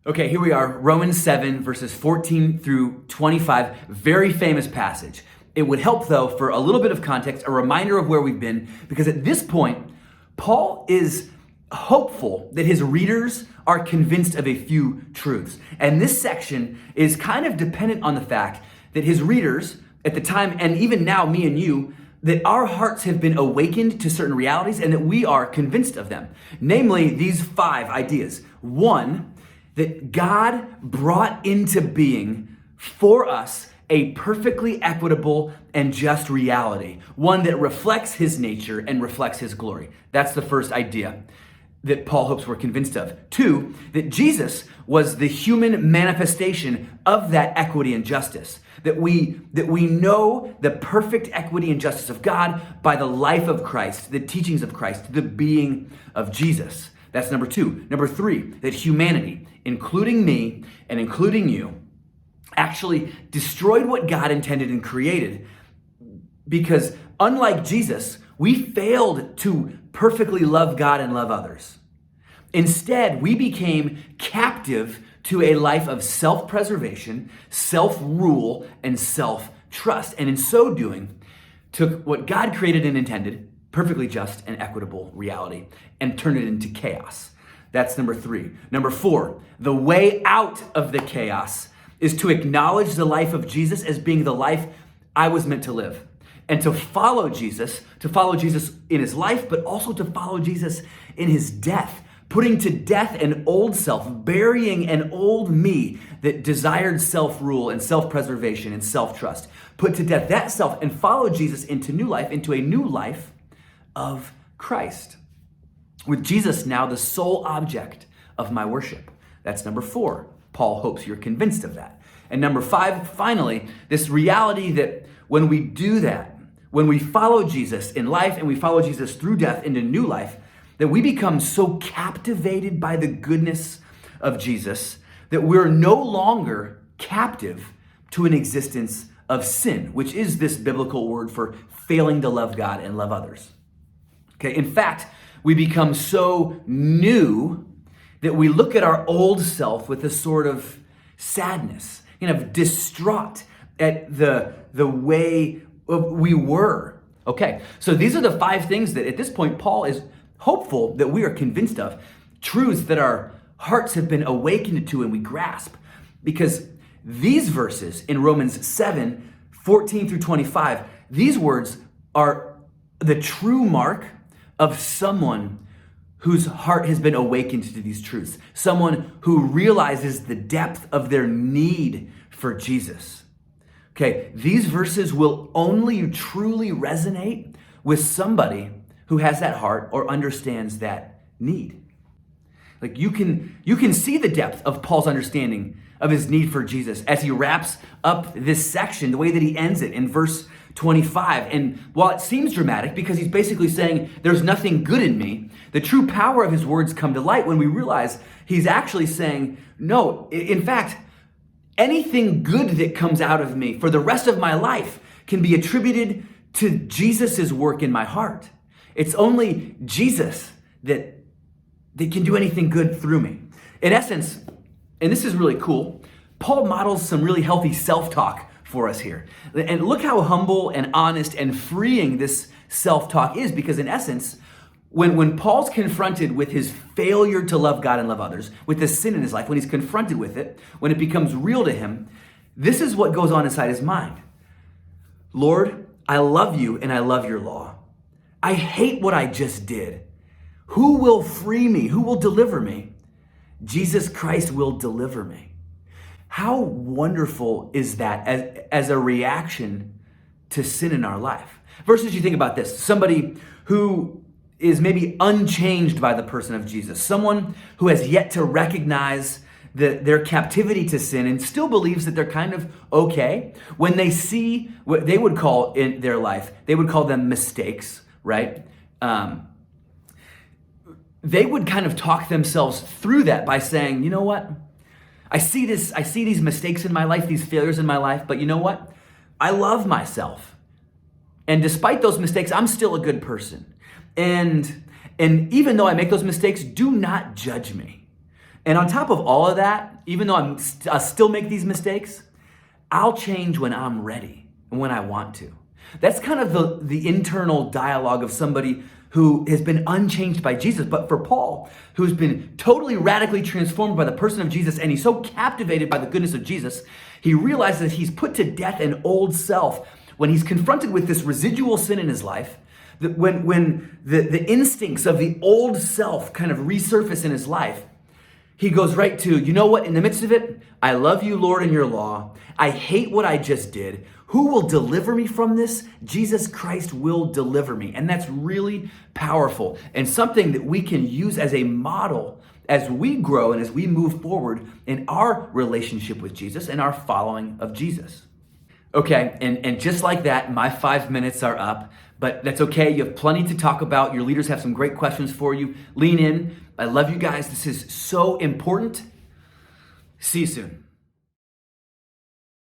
Okay, here we are, Romans 7, verses 14 through 25, very famous passage. It would help, though, for a little bit of context, a reminder of where we've been, because at this point, Paul is hopeful that his readers are convinced of a few truths. And this section is kind of dependent on the fact that his readers at the time, and even now, me and you, that our hearts have been awakened to certain realities and that we are convinced of them. Namely, these 5 ideas. 1, that God brought into being for us a perfectly equitable and just reality, one that reflects his nature and reflects his glory. That's the first idea that Paul hopes we're convinced of. 2, that Jesus was the human manifestation of that equity and justice. That we know the perfect equity and justice of God by the life of Christ, the teachings of Christ, the being of Jesus. That's number 2. Number 3, that humanity, including me and including you, actually destroyed what God intended and created, because unlike Jesus, we failed to perfectly love God and love others. Instead, we became captive to a life of self-preservation, self-rule, and self-trust. And in so doing, took what God created and intended, perfectly just and equitable reality, and turned it into chaos. That's number 3. Number 4, the way out of the chaos is to acknowledge the life of Jesus as being the life I was meant to live. And to follow Jesus in his life, but also to follow Jesus in his death, putting to death an old self, burying an old me that desired self-rule and self-preservation and self-trust. Put to death that self and follow Jesus into new life, into a new life of Christ. With Jesus now the sole object of my worship. That's number 4. Paul hopes you're convinced of that. And number 5, finally, this reality that when we do that, when we follow Jesus in life and we follow Jesus through death into new life, that we become so captivated by the goodness of Jesus that we're no longer captive to an existence of sin, which is this biblical word for failing to love God and love others. Okay, in fact, we become so new that we look at our old self with a sort of sadness, distraught at the way we were. Okay, so these are the 5 things that at this point Paul is hopeful that we are convinced of, truths that our hearts have been awakened to and we grasp. Because these verses in Romans 7, 14 through 25, these words are the true mark of someone whose heart has been awakened to these truths, someone who realizes the depth of their need for Jesus. Okay, these verses will only truly resonate with somebody who has that heart or understands that need. Like you can see the depth of Paul's understanding of his need for Jesus as he wraps up this section, the way that he ends it in verse 25. And while it seems dramatic because he's basically saying there's nothing good in me, the true power of his words come to light when we realize he's actually saying, no, in fact, anything good that comes out of me for the rest of my life can be attributed to Jesus' work in my heart. It's only Jesus that can do anything good through me. In essence, and this is really cool, Paul models some really healthy self-talk for us here. And look how humble and honest and freeing this self-talk is, because in essence, when Paul's confronted with his failure to love God and love others, with the sin in his life, when he's confronted with it, when it becomes real to him, this is what goes on inside his mind. Lord, I love you and I love your law. I hate what I just did. Who will free me? Who will deliver me? Jesus Christ will deliver me. How wonderful is that as a reaction to sin in our life? Versus you think about this, somebody who is maybe unchanged by the person of Jesus, someone who has yet to recognize their captivity to sin and still believes that they're kind of okay. When they see what they would call in their life, they would call them mistakes, right? They would kind of talk themselves through that by saying, you know what? I see these mistakes in my life, these failures in my life, but you know what? I love myself. And despite those mistakes, I'm still a good person. And even though I make those mistakes, do not judge me. And on top of all of that, even though I still make these mistakes, I'll change when I'm ready and when I want to. That's kind of the internal dialogue of somebody who has been unchanged by Jesus. But for Paul, who's been totally radically transformed by the person of Jesus, and he's so captivated by the goodness of Jesus, he realizes that he's put to death an old self when he's confronted with this residual sin in his life. That when the instincts of the old self kind of resurface in his life, he goes right to, you know what, in the midst of it, I love you, Lord, and your law. I hate what I just did. Who will deliver me from this? Jesus Christ will deliver me. And that's really powerful and something that we can use as a model as we grow and as we move forward in our relationship with Jesus and our following of Jesus. Okay, and just like that, my 5 minutes are up, but that's okay. You have plenty to talk about. Your leaders have some great questions for you. Lean in. I love you guys. This is so important. See you soon.